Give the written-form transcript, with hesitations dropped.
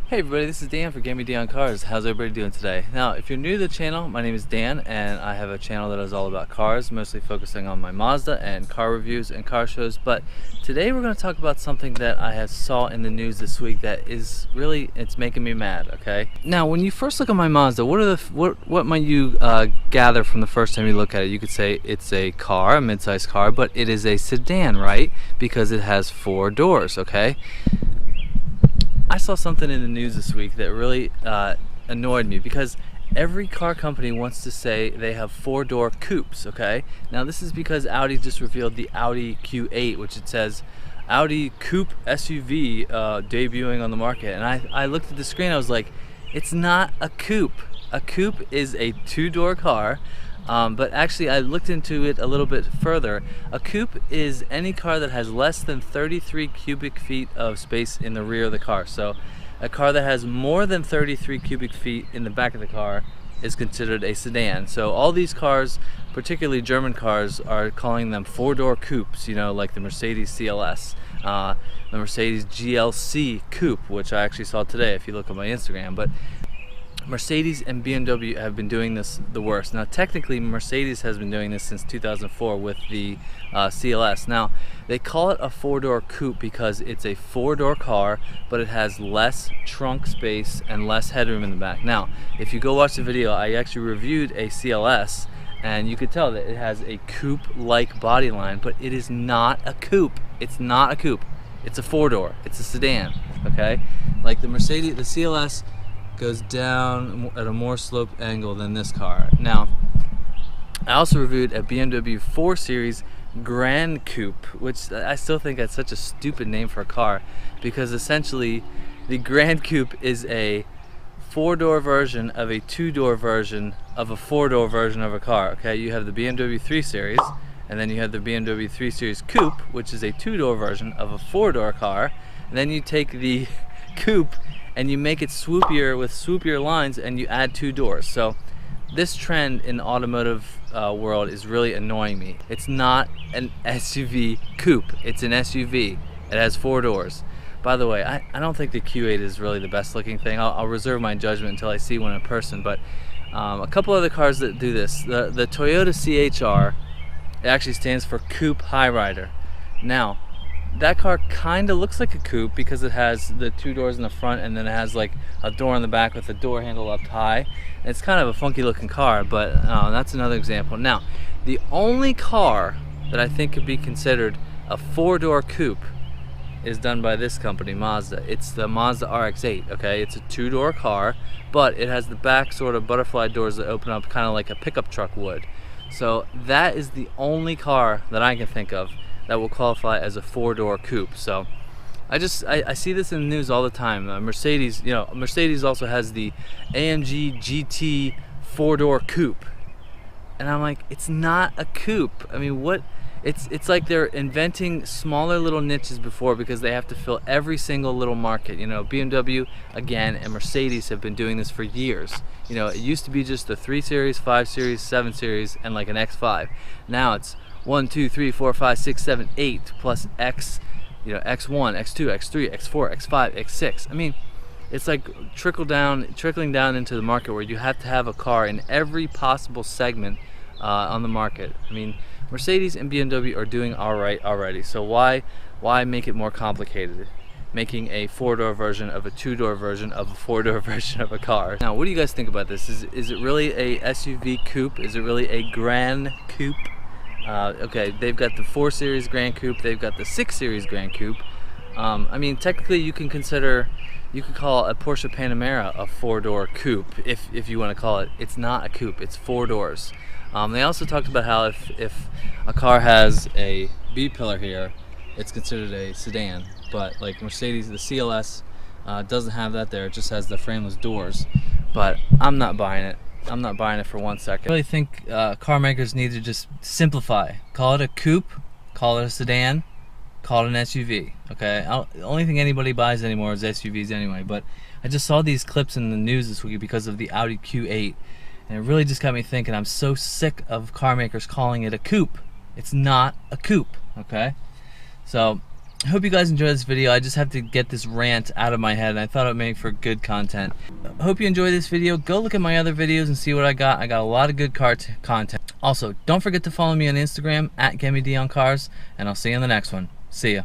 Hey everybody, this is Dan for GemmyD on Cars. How's everybody doing today? Now, if you're new to the channel, my name is Dan and I have a channel that is all about cars, mostly focusing on my Mazda and car reviews and car shows. But today we're going to talk about something that I have saw in the news this week that is really, it's making me mad, okay? Now, when you first look at my Mazda, what might you gather from the first time you look at it? You could say it's a car, a mid-sized car, but it is a sedan, right? Because it has 4 doors, okay? I saw something in the news this week that really annoyed me because every car company wants to say they have 4-door coupes, okay? Now this is because Audi just revealed the Audi Q8, which it says Audi Coupe SUV debuting on the market. And I looked at the screen, I was like, it's not a coupe. A coupe is a 2-door car. But actually I looked into it a little bit further. A coupe is any car that has less than 33 cubic feet of space in the rear of the car. So a car that has more than 33 cubic feet in the back of the car is considered a sedan. So all these cars, particularly German cars, are calling them 4-door coupes, you know, like the Mercedes CLS, the Mercedes GLC coupe, which I actually saw today if you look on my Instagram. But Mercedes and BMW have been doing this the worst. Now technically Mercedes has been doing this since 2004 with the CLS. Now they call it a 4-door coupe because it's a 4-door car, but it has less trunk space and less headroom in the back. Now if you go watch the video, I actually reviewed a CLS and you could tell that it has a coupe-like body line, but it is not a coupe. It's not a coupe. It's a 4-door. It's a sedan, okay? Like the Mercedes, the CLS goes down at a more sloped angle than this car. Now, I also reviewed a BMW 4 Series Grand Coupe, which I still think that's such a stupid name for a car, because essentially the Grand Coupe is a 4-door version of a 2-door version of a 4-door version of a car. Okay, you have the BMW 3 Series, and then you have the BMW 3 Series Coupe, which is a 2-door version of a 4-door car, and then you take the coupe and you make it swoopier with swoopier lines and you add 2 doors. So this trend in the automotive world is really annoying me. It's not an SUV coupe, it's an SUV. It has 4 doors. By the way, I don't think the Q8 is really the best looking thing. I'll reserve my judgment until I see one in person, but a couple other cars that do this. The Toyota CHR, it actually stands for Coupe High Rider. Now, that car kind of looks like a coupe because it has the 2 doors in the front and then it has like a door in the back with the door handle up high. It's kind of a funky looking car, but that's another example. Now, the only car that I think could be considered a 4-door coupe is done by this company, Mazda. It's the Mazda RX-8, okay? It's a 2-door car, but it has the back sort of butterfly doors that open up kind of like a pickup truck would. So that is the only car that I can think of that will qualify as a 4-door coupe. So I see this in the news all the time. Mercedes, you know, Mercedes also has the AMG GT 4-door coupe, and I'm like, it's not a coupe. I mean, what? It's like they're inventing smaller little niches before because they have to fill every single little market. You know, BMW again and Mercedes have been doing this for years. You know, it used to be just the 3 Series, 5 Series, 7 Series, and like an X5. Now it's 1, 2, 3, 4, 5, 6, 7, 8 plus X, you know, X1, X2, X3, X4, X5, X6. I mean, it's like trickling down into the market where you have to have a car in every possible segment on the market. I mean, Mercedes and BMW are doing all right already, so why make it more complicated, making a 4-door version of a 2-door version of a 4-door version of a car? Now, what do you guys think about this? Is it really a SUV coupe? Is it really a Grand Coupe? Okay, they've got the 4 Series Grand Coupe, they've got the 6 Series Grand Coupe. I mean, technically you could call a Porsche Panamera a 4-door coupe, if you want to call it. It's not a coupe, it's 4 doors. They also talked about how if a car has a B-pillar here, it's considered a sedan. But like Mercedes, the CLS doesn't have that there, it just has the frameless doors. But I'm not buying it. I'm not buying it for 1 second. I really think car makers need to just simplify. Call it a coupe, call it a sedan, call it an SUV, okay? The only thing anybody buys anymore is SUVs anyway, but I just saw these clips in the news this week because of the Audi Q8, and it really just got me thinking. I'm so sick of car makers calling it a coupe. It's not a coupe, okay? So I hope you guys enjoy this video. I just have to get this rant out of my head, and I thought it would make for good content. Hope you enjoy this video. Go look at my other videos and see what I got. I got a lot of good car content. Also, don't forget to follow me on Instagram at GemmyD on cars, and I'll see you in the next one. See ya.